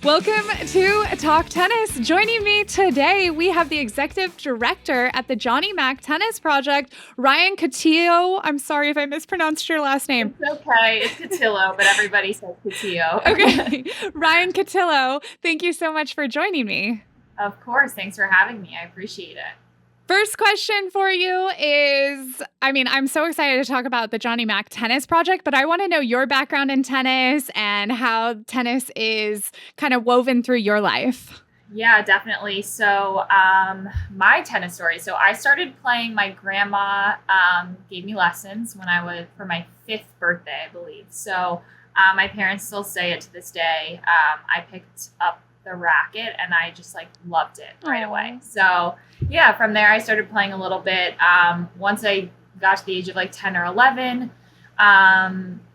Welcome to Talk Tennis. Joining me today, we have the executive director at the Johnny Mac Tennis Project, Ryan Cotillo. I'm sorry if I mispronounced your last name. It's okay. It's Cotillo, but everybody says Cotillo. Okay. Ryan Cotillo, thank you so much for joining me. Of course. Thanks for having me. I appreciate it. First question for you is, I'm so excited to talk about the Johnny Mac Tennis Project, but I want to know your background in tennis and how tennis is kind of woven through your life. Yeah, definitely. So my tennis story. So I started playing, my grandma gave me lessons when I was, for my 5th birthday, I believe. So my parents still say it to this day. I picked up the racket and I just loved it right away. So yeah, from there I started playing a little bit. Once I got to the age of 10 or 11,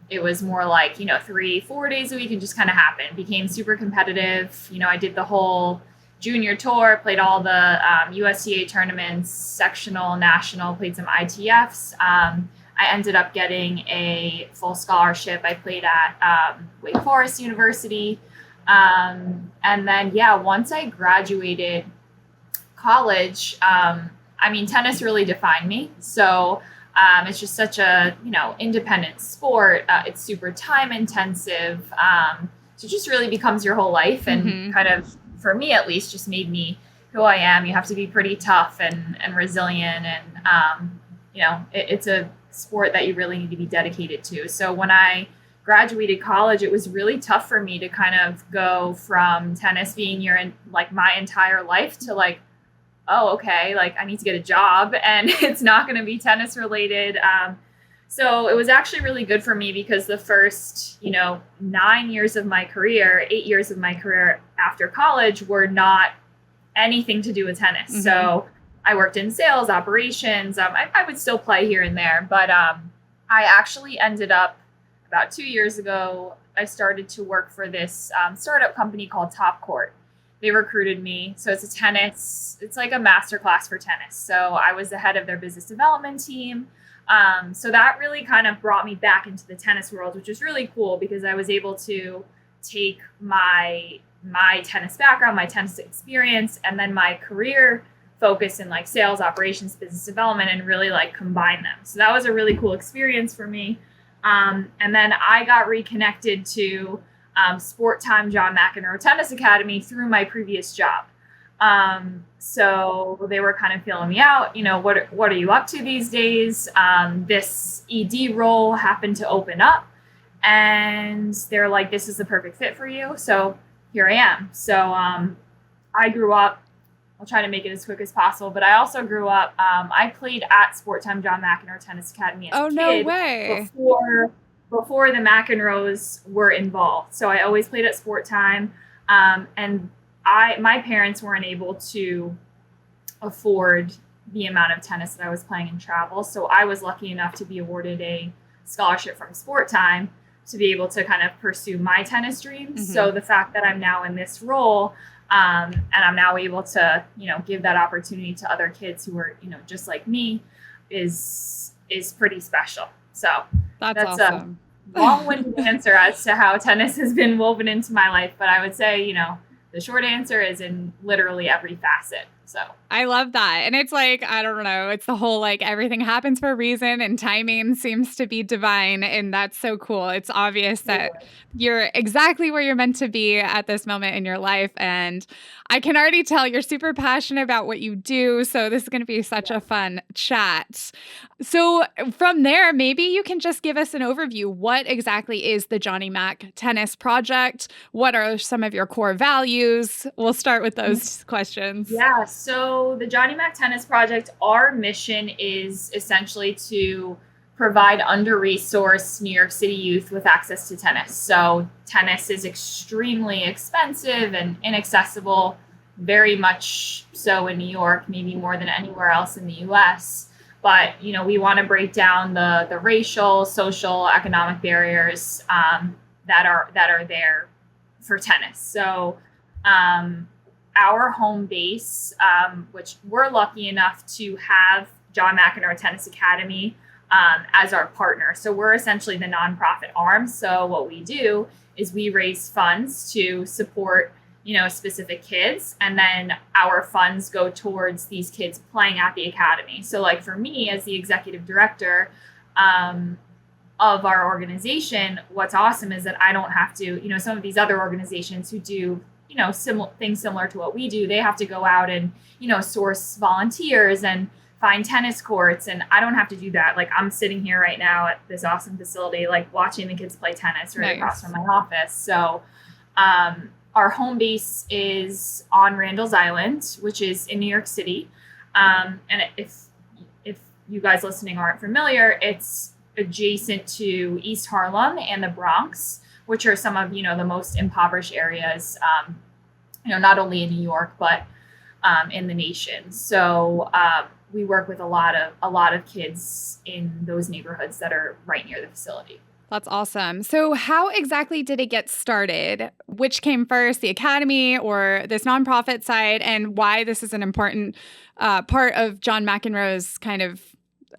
it was more 3-4 days a week and just kind of happened. Became super competitive. I did the whole junior tour, played all the USTA tournaments, sectional, national, played some ITFs. I ended up getting a full scholarship. I played at Wake Forest University. And then, once I graduated college, tennis really defined me. So it's just such a, independent sport. It's super time intensive. So it just really becomes your whole life and kind of, for me at least, just made me who I am. You have to be pretty tough and resilient. And, it's a sport that you really need to be dedicated to. So when I graduated college, it was really tough for me to kind of go from tennis being my entire life to oh, okay, I need to get a job and it's not going to be tennis related. So it was actually really good for me because the first, 9 years of my career, 8 years of my career after college were not anything to do with tennis. So I worked in sales, operations. I would still play here and there, but I actually ended up, about 2 years ago, I started to work for this startup company called Top Court. They recruited me. So it's it's like a masterclass for tennis. So I was the head of their business development team. So that really kind of brought me back into the tennis world, which was really cool because I was able to take my tennis background, my tennis experience, and then my career focus in sales, operations, business development, and really combine them. So that was a really cool experience for me. And then I got reconnected to Sport Time John McEnroe Tennis Academy through my previous job. So they were kind of feeling me out. What are you up to these days? This ED role happened to open up, and they're like, "This is the perfect fit for you." So here I am. So I grew up. I'll try to make it as quick as possible. But I also grew up, I played at Sport Time John McEnroe Tennis Academy as a kid. No way. Before the McEnroes were involved. So I always played at Sport Time. And my parents weren't able to afford the amount of tennis that I was playing and travel. So I was lucky enough to be awarded a scholarship from Sport Time to be able to kind of pursue my tennis dreams. So the fact that I'm now in this role, and I'm now able to, give that opportunity to other kids who are, just like me is pretty special. So that's awesome. A long-winded answer as to how tennis has been woven into my life. But I would say, the short answer is in literally every facet. So I love that. And it's I don't know, it's the whole everything happens for a reason and timing seems to be divine. And that's so cool. It's obvious that you're exactly where you're meant to be at this moment in your life. And I can already tell you're super passionate about what you do. So this is going to be such a fun chat. So from there, maybe you can just give us an overview. What exactly is the Johnny Mac Tennis Project? What are some of your core values? We'll start with those questions. Yeah. So the Johnny Mac Tennis Project, our mission is essentially to provide under-resourced New York City youth with access to tennis. So tennis is extremely expensive and inaccessible, very much so in New York, maybe more than anywhere else in the US. But, we want to break down the racial, social, economic barriers that are there for tennis. So our home base, which we're lucky enough to have John McEnroe Tennis Academy as our partner. So we're essentially the nonprofit arm. So what we do is we raise funds to support specific kids, and then our funds go towards these kids playing at the academy. So like for me as the executive director of our organization, what's awesome is that I don't have to, some of these other organizations who do, things similar to what we do, they have to go out and, source volunteers and find tennis courts. And I don't have to do that. Like I'm sitting here right now at this awesome facility, like watching the kids play tennis right across from my office. So, our home base is on Randall's Island, which is in New York City. And if you guys listening aren't familiar, it's adjacent to East Harlem and the Bronx, which are some of, the most impoverished areas, not only in New York, but in the nation. So we work with a lot of kids in those neighborhoods that are right near the facility. That's awesome. So how exactly did it get started? Which came first, the academy or this nonprofit side, and why this is an important part of John McEnroe's kind of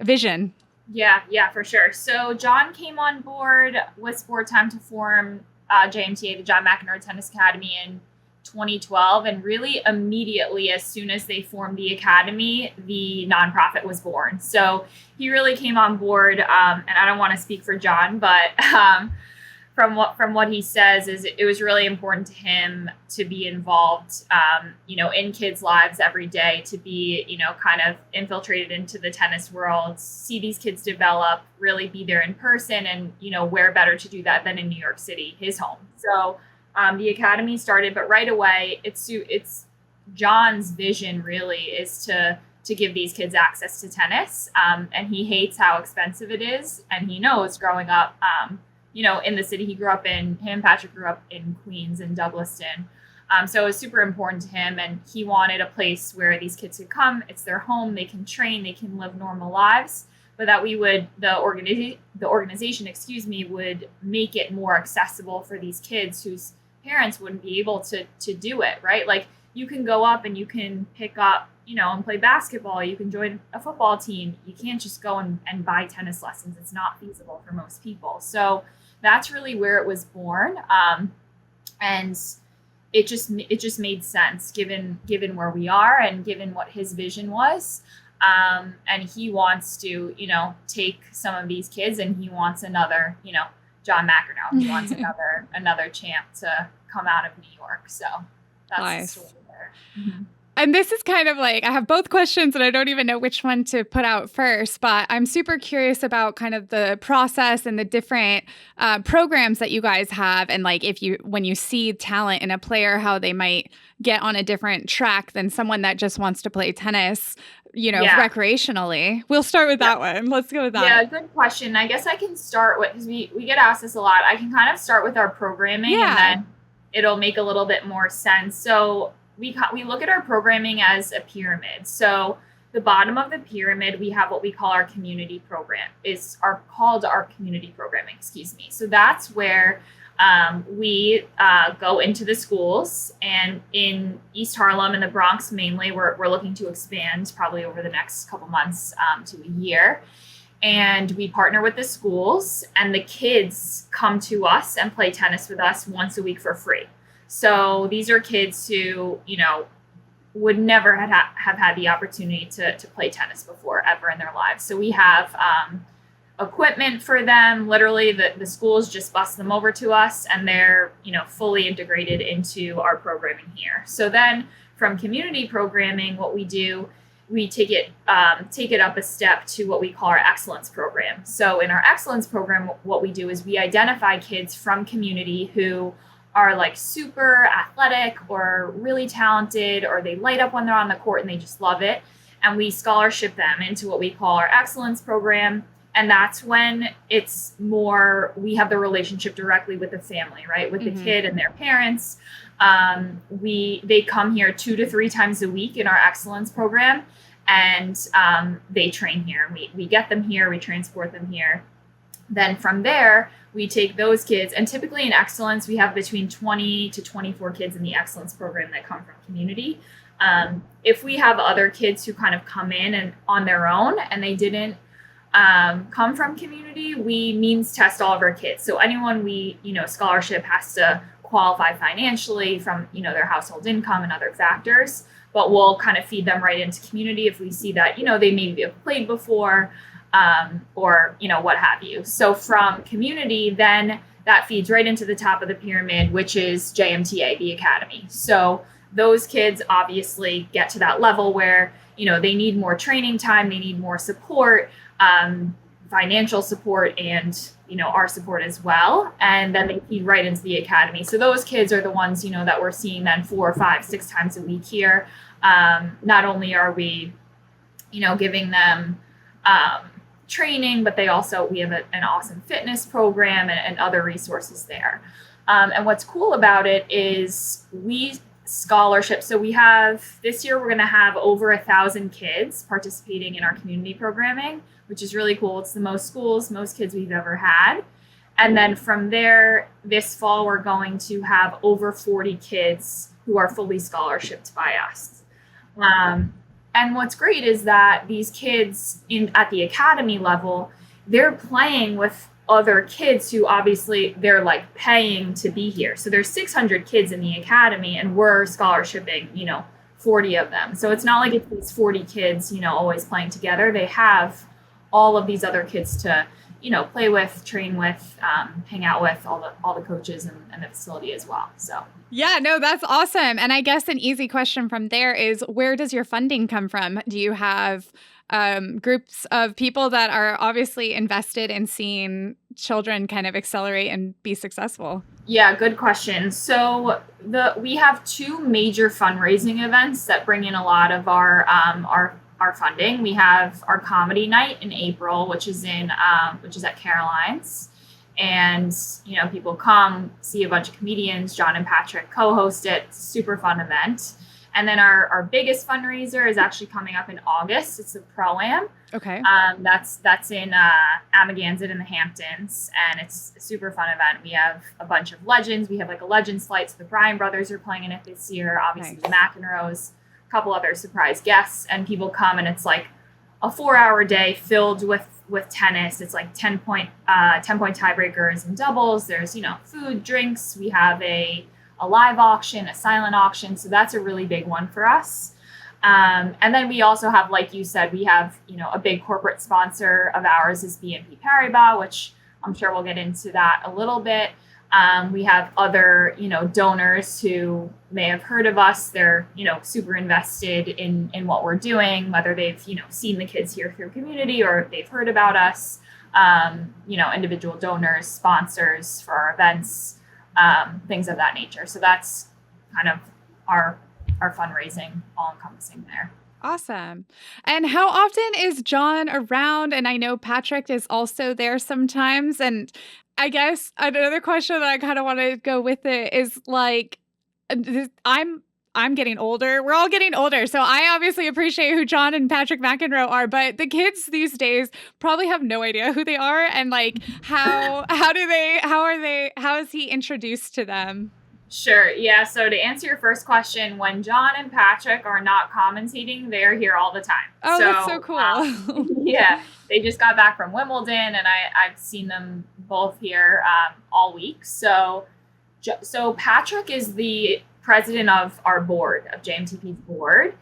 vision? Yeah, for sure. So John came on board with Sport Time to form JMTA, the John McEnroe Tennis Academy, in 2012, and really immediately as soon as they formed the academy, the nonprofit was born. So he really came on board, and I don't want to speak for John, but from what he says is it was really important to him to be involved, in kids' lives every day, to be, kind of infiltrated into the tennis world, see these kids develop, really be there in person, and, where better to do that than in New York City, his home. So the academy started, but right away, it's John's vision really is to give these kids access to tennis, and he hates how expensive it is, and he knows growing up, in the city he grew up in. Him and Patrick grew up in Queens and Douglaston. So it was super important to him, and he wanted a place where these kids could come. It's their home. They can train. They can live normal lives, but that the organization, would make it more accessible for these kids whose parents wouldn't be able to do it, right? Like you can go up and you can pick up, and play basketball. You can join a football team. You can't just go and buy tennis lessons. It's not feasible for most people. So that's really where it was born. And it just made sense given where we are and given what his vision was. And he wants to, take some of these kids, and he wants another, John McEnroe. He wants another champ to come out of New York. So that's nice. The story there. Mm-hmm. And this is kind of like, I have both questions and I don't even know which one to put out first, but I'm super curious about kind of the process and the different programs that you guys have. And like, when you see talent in a player, how they might get on a different track than someone that just wants to play tennis, recreationally. We'll start with that one. Let's go with that. Yeah, good question. I guess I can start with, because we get asked this a lot. I can kind of start with our programming, and then it'll make a little bit more sense. So we look at our programming as a pyramid. So the bottom of the pyramid, we have what we call our community program. Called our community programming, So that's where we go into the schools, and in East Harlem and the Bronx mainly, we're looking to expand probably over the next couple months to a year. And we partner with the schools, and the kids come to us and play tennis with us once a week for free. So these are kids who, would never have had the opportunity to play tennis before ever in their lives. So we have equipment for them. Literally, the schools just bus them over to us, and they're, fully integrated into our programming here. So then from community programming, what we do, we take it up a step to what we call our excellence program. So in our excellence program, what we do is we identify kids from community who are like super athletic or really talented, or they light up when they're on the court and they just love it. And we scholarship them into what we call our excellence program. And that's when it's more, we have the relationship directly with the family, right? With the kid and their parents. They come here 2 to 3 times a week in our excellence program, and they train here. We get them here, we transport them here. Then from there, we take those kids, and typically in excellence, we have between 20 to 24 kids in the excellence program that come from community. If we have other kids who kind of come in and on their own and they didn't come from community, we means test all of our kids. So anyone we, scholarship has to qualify financially from, their household income and other factors, but we'll kind of feed them right into community if we see that, they maybe have played before, or, what have you. So from community, then that feeds right into the top of the pyramid, which is JMTA, the academy. So those kids obviously get to that level where, they need more training time, they need more support, financial support, and, our support as well. And then they feed right into the academy. So those kids are the ones, that we're seeing then 4, 5, 6 times a week here. Not only are we, giving them training, but we have an awesome fitness program and other resources there. And what's cool about it is scholarship. So we have this year, we're going to have over 1,000 kids participating in our community programming, which is really cool. It's the most schools, most kids we've ever had. And then from there, this fall, we're going to have over 40 kids who are fully scholarshiped by us. And what's great is that these kids at the academy level, they're playing with other kids who obviously they're like paying to be here. So there's 600 kids in the academy and we're scholarshiping, 40 of them. So it's not like it's these 40 kids, always playing together. They have all of these other kids to, play with, train with, hang out with, all the coaches and the facility as well. So. Yeah, no, that's awesome. And I guess an easy question from there is, where does your funding come from? Do you have groups of people that are obviously invested in seeing children kind of accelerate and be successful? Yeah, good question. So we have 2 major fundraising events that bring in a lot of our funding. We have our comedy night in April, which is at Caroline's. And, people come, see a bunch of comedians. John and Patrick co-host it. Super fun event. And then our biggest fundraiser is actually coming up in August. It's the Pro-Am. Okay. That's in Amagansett in the Hamptons, and it's a super fun event. We have a bunch of legends. We have like a Legends flight. So the Bryan brothers are playing in it this year. Obviously, nice. The McEnroes, a couple other surprise guests, and people come, and it's like a 4-hour day filled with tennis. It's like 10-point tiebreakers and doubles. There's food, drinks. We have a live auction, a silent auction. So that's a really big one for us. And then we also have, like you said, we have, a big corporate sponsor of ours is BNP Paribas, which I'm sure we'll get into that a little bit. We have other, donors who may have heard of us. They're, super invested in what we're doing, whether they've, seen the kids here through community or if they've heard about us, individual donors, sponsors for our events, things of that nature. So that's kind of our fundraising all encompassing there. Awesome. And how often is John around? And I know Patrick is also there sometimes. And I guess another question that I kind of want to go with it is like, I'm getting older. We're all getting older. So I obviously appreciate who John and Patrick McEnroe are, but the kids these days probably have no idea who they are. And like, how is he introduced to them? Sure. Yeah. So to answer your first question, when John and Patrick are not commentating, they're here all the time. Oh, that's so cool. Yeah. They just got back from Wimbledon and I've seen them both here all week. So Patrick is the president of our board, of JMTP's board.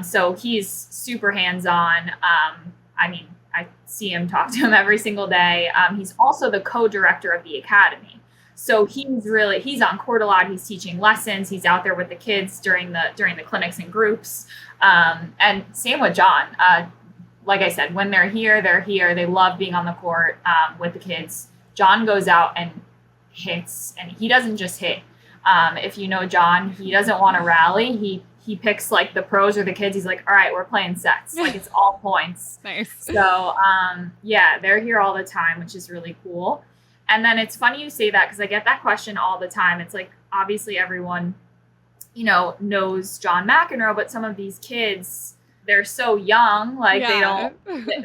So he's super hands-on. I see him, talk to him every single day. He's also the co-director of the academy. So he's on court a lot. He's teaching lessons. He's out there with the kids during the clinics and groups. And same with John. Like I said, when they're here, they're here. They love being on the court with the kids. John goes out and hits, and he doesn't just hit. If you know John, he doesn't want to rally. He picks like the pros or the kids. He's like, all right, we're playing sets. Like it's all points. Nice. So yeah, they're here all the time, which is really cool. And then it's funny you say that because I get that question all the time. It's like, obviously everyone, knows John McEnroe, but some of these kids, they're so young, like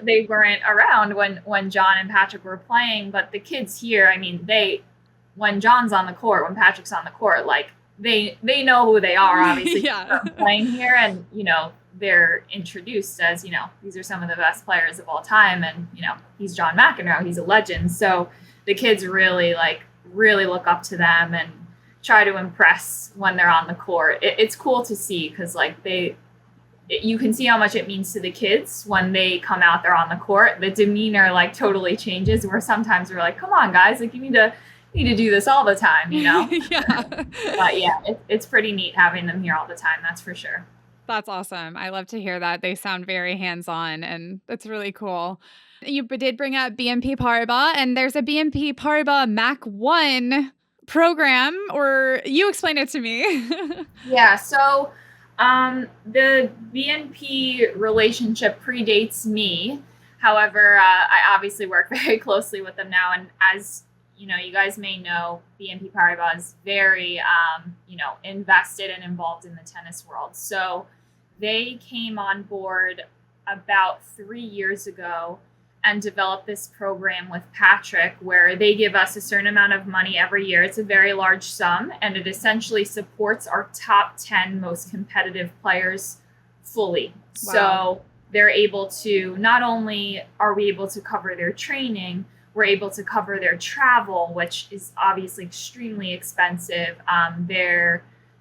they weren't around when John and Patrick were playing. But the kids here, when John's on the court, when Patrick's on the court, like they know who they are, obviously, yeah. Playing here. And, they're introduced as, these are some of the best players of all time. And, he's John McEnroe, he's a legend. So the kids really look up to them and, try to impress when they're on the court. It's cool to see because like you can see how much it means to the kids when they come out there on the court. The demeanor like totally changes, where sometimes we're like, come on guys, like you need to do this all the time, you know? Yeah. But yeah, it's pretty neat having them here all the time, that's for sure. That's awesome. I love to hear that. They sound very hands-on, and that's really cool. You did bring up BNP Paribas, and there's a BNP Paribas Mac 1 program, or you explain it to me. Yeah, so the BNP relationship predates me. However, I obviously work very closely with them now, and as you know, you guys may know, BNP Paribas is very, invested and involved in the tennis world. So they came on board about 3 years ago and developed this program with Patrick where they give us a certain amount of money every year. It's a very large sum, and it essentially supports our top 10 most competitive players fully. Wow. So they're able to, not only are we able to cover their training, we're able to cover their travel, which is obviously extremely expensive.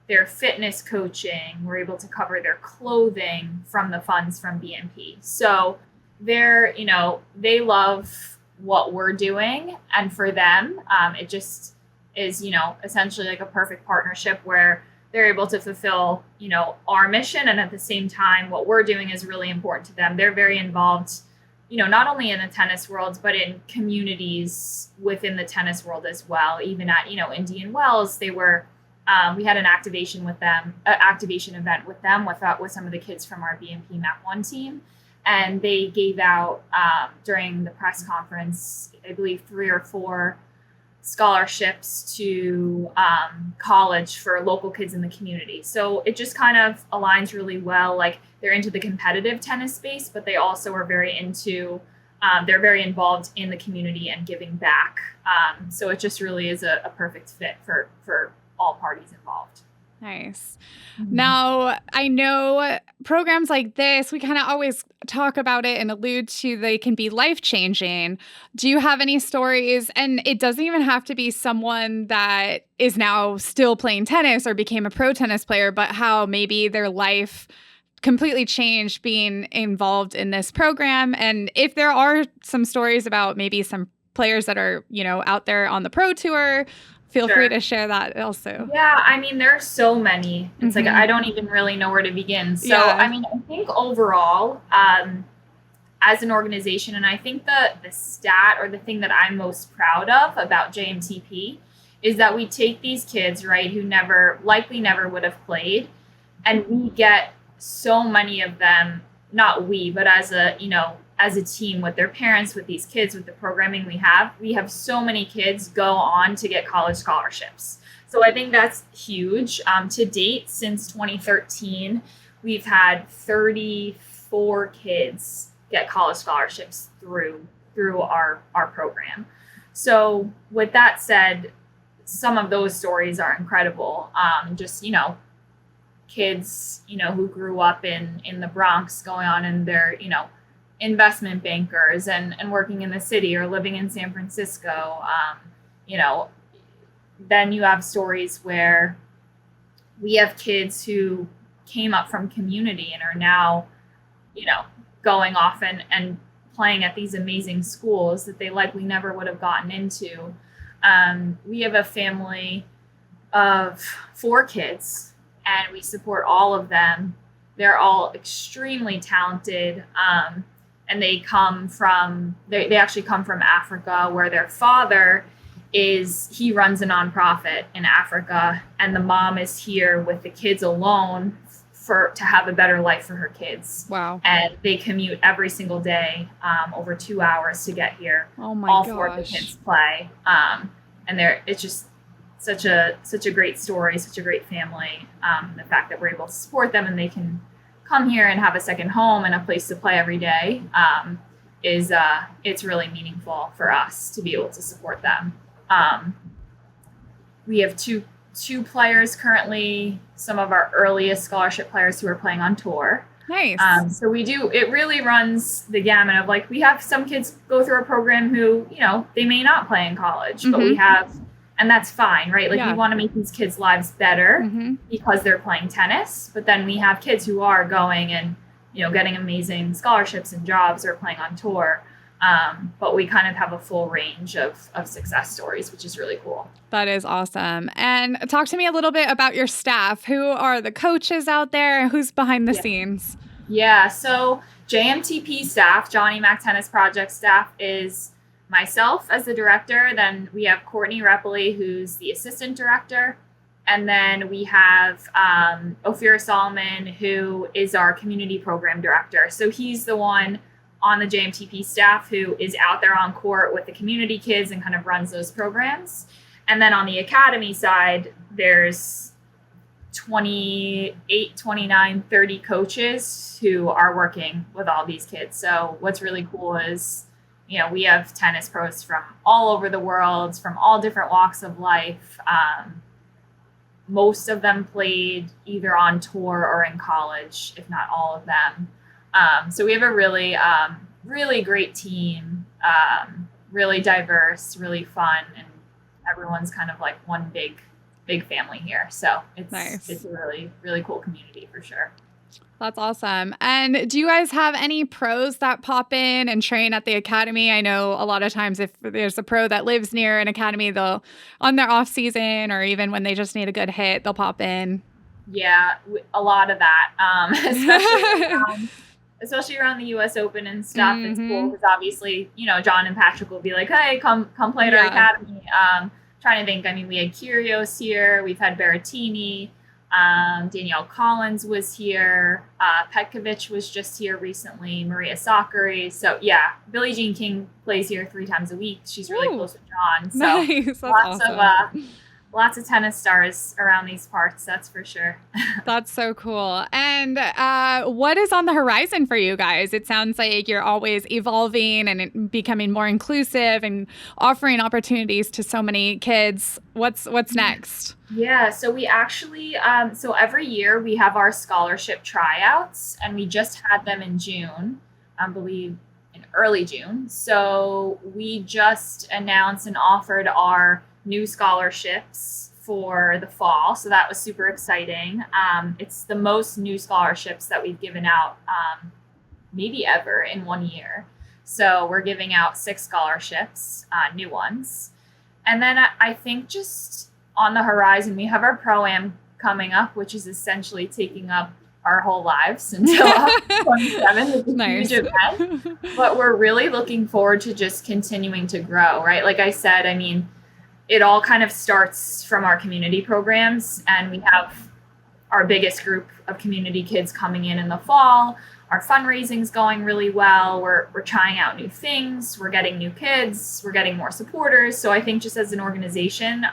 Their fitness coaching, we're able to cover their clothing from the funds from BNP. So they love what we're doing, and for them, it just is, essentially like a perfect partnership where they're able to fulfill, our mission, and at the same time, what we're doing is really important to them. They're very involved, not only in the tennis world, but in communities within the tennis world as well. Even at, Indian Wells, they were, we had an activation event with them, with some of the kids from our BNP Mac 1 team. And they gave out, during the press conference, I believe 3 or 4 scholarships to college for local kids in the community. So it just kind of aligns really well. Like, they're into the competitive tennis space, but they also are very they're very involved in the community and giving back. So it just really is a perfect fit for all parties involved. Nice. Now, I know programs like this, we kind of always talk about it and allude to they can be life-changing. Do you have any stories? And it doesn't even have to be someone that is now still playing tennis or became a pro tennis player, but how maybe their life completely changed being involved in this program. And if there are some stories about maybe some players that are, out there on the pro tour, feel free to share that also. Yeah, I mean, there are so many. It's like, I don't even really know where to begin. So, yeah. I mean, I think overall, as an organization, and I think the stat or the thing that I'm most proud of about JMTP is that we take these kids, right, who likely never would have played, and we get so many of them, not we, but as a team with their parents, with these kids, with the programming we have so many kids go on to get college scholarships. So I think that's huge. To date, since 2013, we've had 34 kids get college scholarships through our program. So with that said, some of those stories are incredible. Kids, who grew up in the Bronx going on and they're, investment bankers and working in the city or living in San Francisco. Then you have stories where we have kids who came up from community and are now, going off and playing at these amazing schools that they likely never would have gotten into. We have a family of 4 kids, and we support all of them. They're all extremely talented. And they actually come from Africa, where their father he runs a nonprofit in Africa, and the mom is here with the kids alone to have a better life for her kids. Wow. And they commute every single day, over 2 hours to get here. Oh my All gosh. 4 of the kids play. And it's just such a great story, such a great family. The fact that we're able to support them and they can come here and have a second home and a place to play every day, it's really meaningful for us to be able to support them. We have two players currently, some of our earliest scholarship players who are playing on tour. Nice. So it really runs the gamut of, like, we have some kids go through our program who, they may not play in college, but we have, And that's fine, right? Like we Yeah. want to make these kids' lives better Hmm. because they're playing tennis, but then we have kids who are going and, getting amazing scholarships and jobs or playing on tour. But we kind of have a full range of success stories, which is really cool. That is awesome. And talk to me a little bit about your staff. Who are the coaches out there? Who's behind the Yeah. scenes? Yeah, so JMTP staff, Johnny Mac Tennis Project staff, is myself as the director. Then we have Courtney Repley, who's the assistant director. And then we have Ophir Solomon, who is our community program director. So he's the one on the JMTP staff who is out there on court with the community kids and kind of runs those programs. And then on the academy side, there's 28, 29, 30 coaches who are working with all these kids. So what's really cool is, we have tennis pros from all over the world, from all different walks of life. Most of them played either on tour or in college, if not all of them. So we have a really, really great team, really diverse, really fun, and everyone's kind of like one big family here. So it's Nice. It's a really, really cool community for sure. That's awesome. And do you guys have any pros that pop in and train at the academy? I know a lot of times if there's a pro that lives near an academy, they'll on their off season or even when they just need a good hit, they'll pop in. Yeah, a lot of that, especially around the U.S. Open and stuff. It's cool because obviously, John and Patrick will be like, "Hey, come play at our academy." Trying to think. I mean, we had Kyrgios here. We've had Berrettini. Danielle Collins was here. Petkovic was just here recently. Maria Sakkari. So yeah, Billie Jean King plays here 3 times a week. She's really close with John. So nice. That's awesome. Lots of tennis stars around these parts, that's for sure. That's so cool. And what is on the horizon for you guys? It sounds like you're always evolving and becoming more inclusive and offering opportunities to so many kids. What's next? Yeah, so we actually, so every year we have our scholarship tryouts, and we just had them in June, I believe in early June. So we just announced and offered our new scholarships for the fall. So that was super exciting. It's the most new scholarships that we've given out maybe ever in 1 year. So we're giving out 6 scholarships, new ones. And then I think just on the horizon, we have our Pro-Am coming up, which is essentially taking up our whole lives until 27. It's a huge event. But we're really looking forward to just continuing to grow, right? Like I said, I mean, it all kind of starts from our community programs, and we have our biggest group of community kids coming in the fall. Our fundraising's going really well. We're trying out new things. We're getting new kids. We're getting more supporters. So I think just as an organization,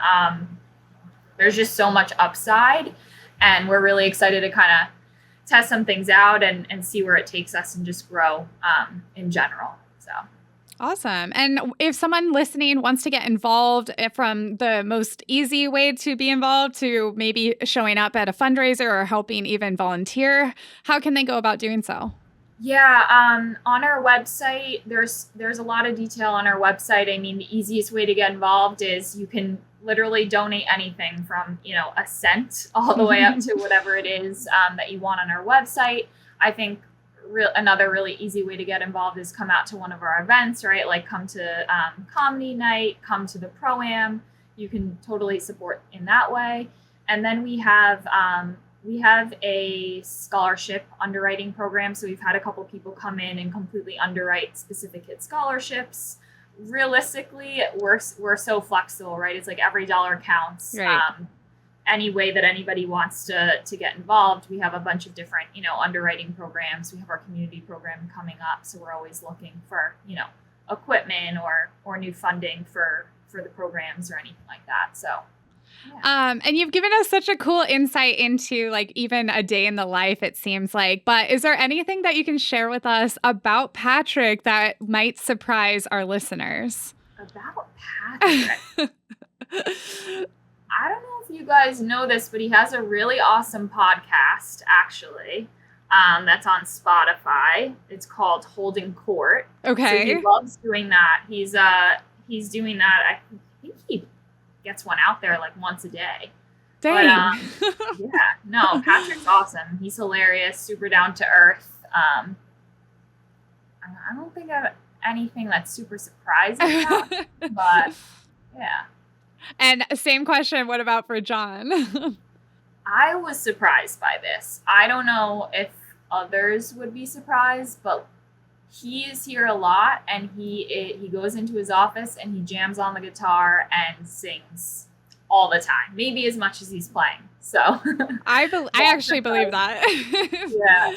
there's just so much upside, and we're really excited to kind of test some things out and see where it takes us and just grow in general. So. Awesome. And if someone listening wants to get involved, from the most easy way to be involved to maybe showing up at a fundraiser or helping even volunteer, how can they go about doing so? Yeah, on our website, there's a lot of detail on our website. I mean, the easiest way to get involved is you can literally donate anything from, a cent all the way up to whatever it is that you want on our website. I think another really easy way to get involved is come out to one of our events, right? Like come to comedy night, come to the Pro-Am. You can totally support in that way. And then we have a scholarship underwriting program. So we've had a couple people come in and completely underwrite specific kid scholarships. Realistically, we're so flexible, right? It's like every dollar counts. Right. Any way that anybody wants to get involved. We have a bunch of different, underwriting programs. We have our community program coming up. So we're always looking for, equipment or new funding for the programs or anything like that. So, yeah. And you've given us such a cool insight into like even a day in the life, it seems like, but is there anything that you can share with us about Patrick that might surprise our listeners? About Patrick? I don't know if you guys know this, but he has a really awesome podcast, actually, that's on Spotify. It's called Holding Court. Okay. So he loves doing that. He's doing that. I think he gets one out there like once a day. Dang. But yeah, no, Patrick's awesome. He's hilarious, super down to earth. I don't think I have anything that's super surprising about him, but yeah. And same question, what about for John? I was surprised by this. I don't know if others would be surprised, but he is here a lot, and he goes into his office and he jams on the guitar and sings all the time, maybe as much as he's playing. So I actually believe that.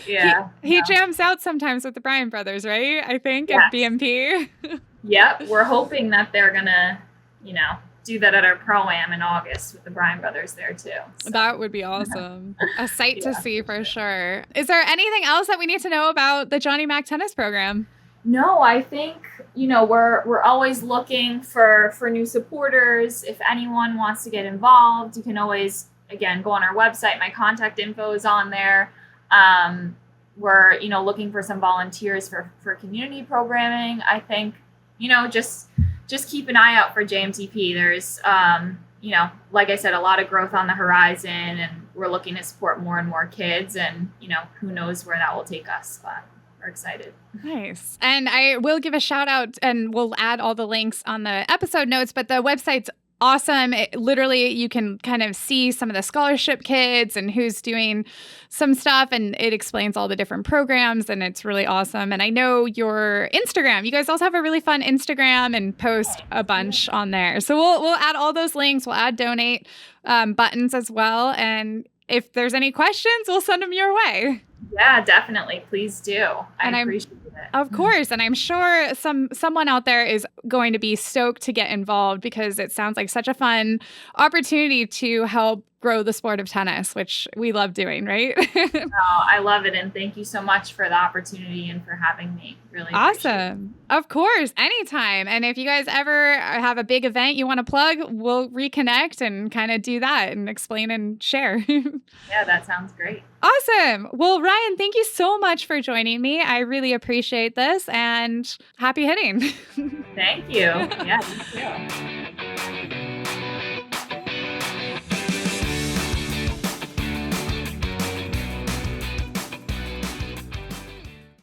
Yeah. He jams out sometimes with the Bryan brothers, right? I think at BMP. Yep, we're hoping that they're gonna, do that at our Pro-Am in August with the Bryan brothers there too. So. That would be awesome. A sight to see for sure. Is there anything else that we need to know about the Johnny Mac tennis program? No, I think, we're always looking for new supporters. If anyone wants to get involved, you can always, again, go on our website. My contact info is on there. We're, looking for some volunteers for community programming. I think, just keep an eye out for JMTP. There's, like I said, a lot of growth on the horizon, and we're looking to support more and more kids, and, who knows where that will take us, but we're excited. Nice. And I will give a shout out, and we'll add all the links on the episode notes, but the website's awesome. Literally, you can kind of see some of the scholarship kids and who's doing some stuff, and it explains all the different programs, and it's really awesome. And I know your Instagram, you guys also have a really fun Instagram and post a bunch on there. So we'll add all those links. We'll add donate buttons as well. And if there's any questions, we'll send them your way. Yeah, definitely. Please do. I appreciate it. Of course. And I'm sure someone out there is going to be stoked to get involved, because it sounds like such a fun opportunity to help grow the sport of tennis, which we love doing, right? I love it. And thank you so much for the opportunity and for having me. Really awesome. Of course. Anytime. And if you guys ever have a big event you want to plug, we'll reconnect and kind of do that and explain and share. Yeah, that sounds great. Awesome. Well, Ryan, thank you so much for joining me. I really appreciate this, and happy hitting. Thank you. Yeah, you too.